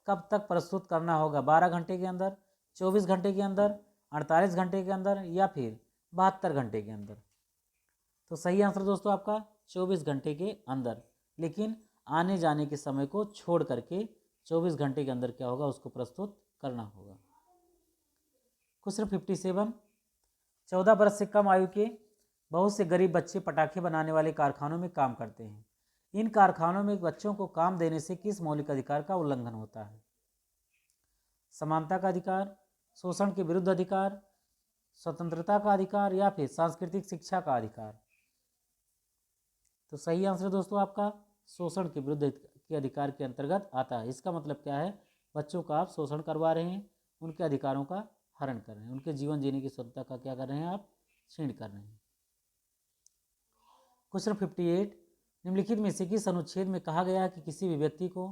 कब तक प्रस्तुत करना होगा? 12 घंटे के अंदर, 24 घंटे के अंदर, 48 घंटे के अंदर या फिर 72 घंटे के अंदर? तो सही आंसर दोस्तों आपका 24 घंटे के अंदर, लेकिन आने जाने के समय को छोड़ करके 24 घंटे के अंदर क्या होगा, उसको प्रस्तुत करना होगा। क्वेश्चन 57, 14 वर्ष से कम आयु के बहुत से गरीब बच्चे पटाखे बनाने वाले कारखानों में काम करते हैं। इन कारखानों में बच्चों को काम देने से किस मौलिक अधिकार का उल्लंघन होता है? समानता का अधिकार, शोषण के विरुद्ध अधिकार, स्वतंत्रता का अधिकार या फिर सांस्कृतिक शिक्षा का अधिकार? तो सही आंसर दोस्तों आपका शोषण के विरुद्ध के अधिकार के अंतर्गत आता है। इसका मतलब क्या है, बच्चों का आप शोषण करवा रहे हैं, उनके अधिकारों का हरण कर रहे हैं, उनके जीवन जीने की स्वतंत्रता का क्या कर रहे हैं, आप छीन कर रहे हैं। क्वेश्चन 58, निम्नलिखित में से किस अनुच्छेद में कहा गया है कि किसी भी व्यक्ति को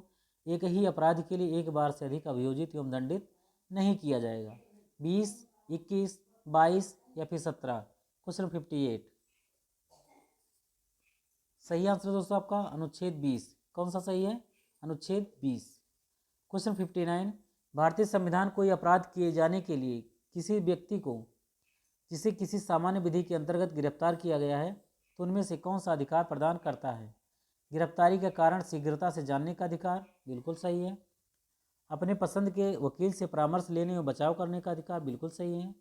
एक ही अपराध के लिए एक बार से अधिक अभियोजित एवं दंडित नहीं किया जाएगा? 20, 21, 22 या फिर 17? क्वेश्चन 58 सही आंसर दोस्तों आपका अनुच्छेद 20। कौन सा सही है, अनुच्छेद 20। क्वेश्चन 59, भारतीय संविधान कोई अपराध किए जाने के लिए किसी व्यक्ति को जिसे किसी सामान्य विधि के अंतर्गत गिरफ्तार किया गया है तो उनमें से कौन सा अधिकार प्रदान करता है? गिरफ्तारी का कारण शीघ्रता से जानने का अधिकार, बिल्कुल सही है। अपने पसंद के वकील से परामर्श लेने और बचाव करने का अधिकार, बिल्कुल सही है।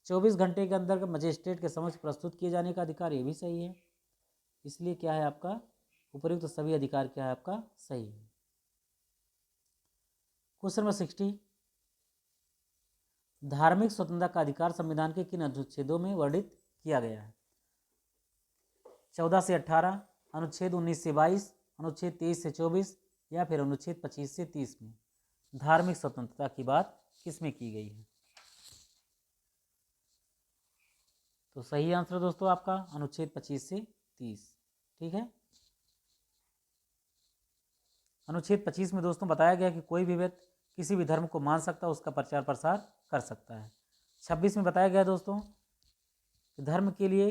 24 घंटे के अंदर मजिस्ट्रेट के समक्ष प्रस्तुत किए जाने का अधिकार, ये भी सही है। इसलिए क्या है आपका उपयुक्त तो सभी अधिकार क्या है आपका सही है। क्वेश्चन नंबर 60, धार्मिक स्वतंत्रता का अधिकार संविधान के किन अनुच्छेदों में वर्णित किया गया है? 14 से 18, अनुच्छेद 19 से 22, अनुच्छेद 23 से 24 या फिर अनुच्छेद 25 से 30 में धार्मिक स्वतंत्रता की बात किसमें की गई है? तो सही आंसर दोस्तों आपका अनुच्छेद 25 से 30। ठीक है, अनुच्छेद 25 में दोस्तों बताया गया कि कोई भी व्यक्ति किसी भी धर्म को मान सकता है, उसका प्रचार प्रसार कर सकता है। 26 में बताया गया दोस्तों कि धर्म के लिए,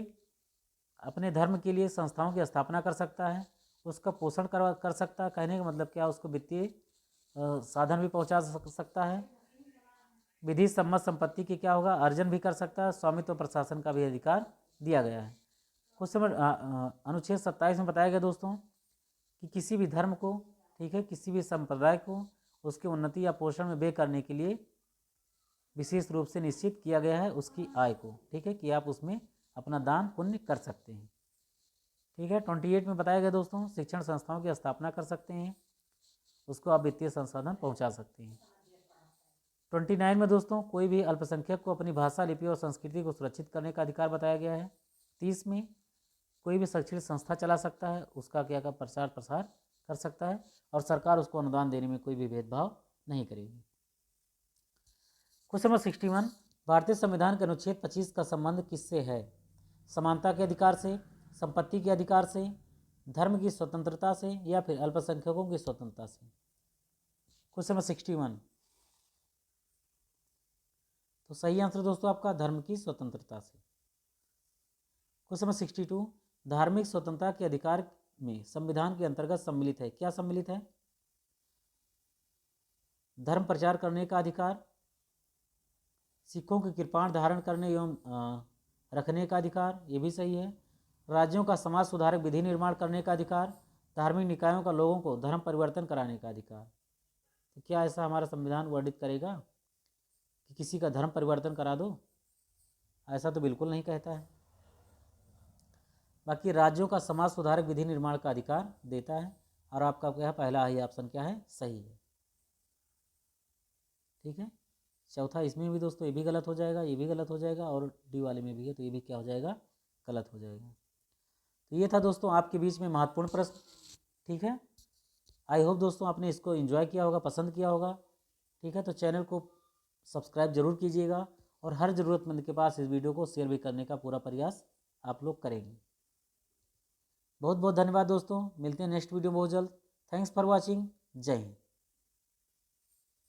अपने धर्म के लिए संस्थाओं की स्थापना कर सकता है, उसका पोषण कर सकता है। कहने का मतलब क्या, उसको वित्तीय साधन भी पहुंचा सकता है। विधि सम्मत संपत्ति की क्या होगा, अर्जन भी कर सकता है। स्वामित्व प्रशासन का भी अधिकार दिया गया है। क्वेश्चन नंबर अनुच्छेद 27 में बताया गया दोस्तों कि किसी भी धर्म को, ठीक है, किसी भी संप्रदाय को उसकी उन्नति या पोषण में व्यय करने के लिए विशेष रूप से निश्चित किया गया है उसकी आय को, ठीक है, कि आप उसमें अपना दान पुण्य कर सकते हैं। ठीक है, 28 में बताया गया दोस्तों शिक्षण संस्थाओं की स्थापना कर सकते हैं, उसको आप वित्तीय संसाधन पहुंचा सकते हैं। 29 में दोस्तों कोई भी अल्पसंख्यक को अपनी भाषा, लिपि और संस्कृति को सुरक्षित करने का अधिकार बताया गया है। 30 में कोई भी शैक्षणिक संस्था चला सकता है, उसका क्या का प्रचार प्रसार कर सकता है और सरकार उसको अनुदान देने में कोई भी भेदभाव नहीं करेगी। क्वेश्चन नंबर 61, भारतीय संविधान के अनुच्छेद 25 का संबंध किससे है? समानता के अधिकार से, संपत्ति के अधिकार से, धर्म की स्वतंत्रता से या फिर अल्पसंख्यकों की स्वतंत्रता से? क्वेश्चन नंबर 61, तो सही आंसर दोस्तों आपका धर्म की स्वतंत्रता से। क्वेश्चन नंबर 62, धार्मिक स्वतंत्रता के अधिकार में संविधान के अंतर्गत सम्मिलित है, क्या सम्मिलित है? धर्म प्रचार करने का अधिकार, सिखों के कृपाण धारण करने एवं रखने का अधिकार, ये भी सही है। राज्यों का समाज सुधारक विधि निर्माण करने का अधिकार, धार्मिक निकायों का लोगों को धर्म परिवर्तन कराने का अधिकार। तो क्या ऐसा हमारा संविधान वर्णित करेगा कि किसी का धर्म परिवर्तन करा दो? ऐसा तो बिल्कुल नहीं कहता है। बाकी राज्यों का समाज सुधारक विधि निर्माण का अधिकार देता है। और आपका क्या पहला ही ऑप्शन क्या है, सही है। ठीक है। चौथा इसमें भी दोस्तों ये भी गलत हो जाएगा, ये भी गलत हो जाएगा, और डी वाले में भी है तो ये भी क्या हो जाएगा, गलत हो जाएगा। तो ये था दोस्तों आपके बीच में महत्वपूर्ण प्रश्न। ठीक है। आई होप दोस्तों आपने इसको एंजॉय किया होगा, पसंद किया होगा। ठीक है। तो चैनल को सब्सक्राइब जरूर कीजिएगा और हर ज़रूरतमंद के पास इस वीडियो को शेयर भी करने का पूरा प्रयास आप लोग करेंगे। बहुत बहुत धन्यवाद दोस्तों, मिलते हैं नेक्स्ट वीडियो में बहुत जल्द। Thanks for watching. जय हिंद।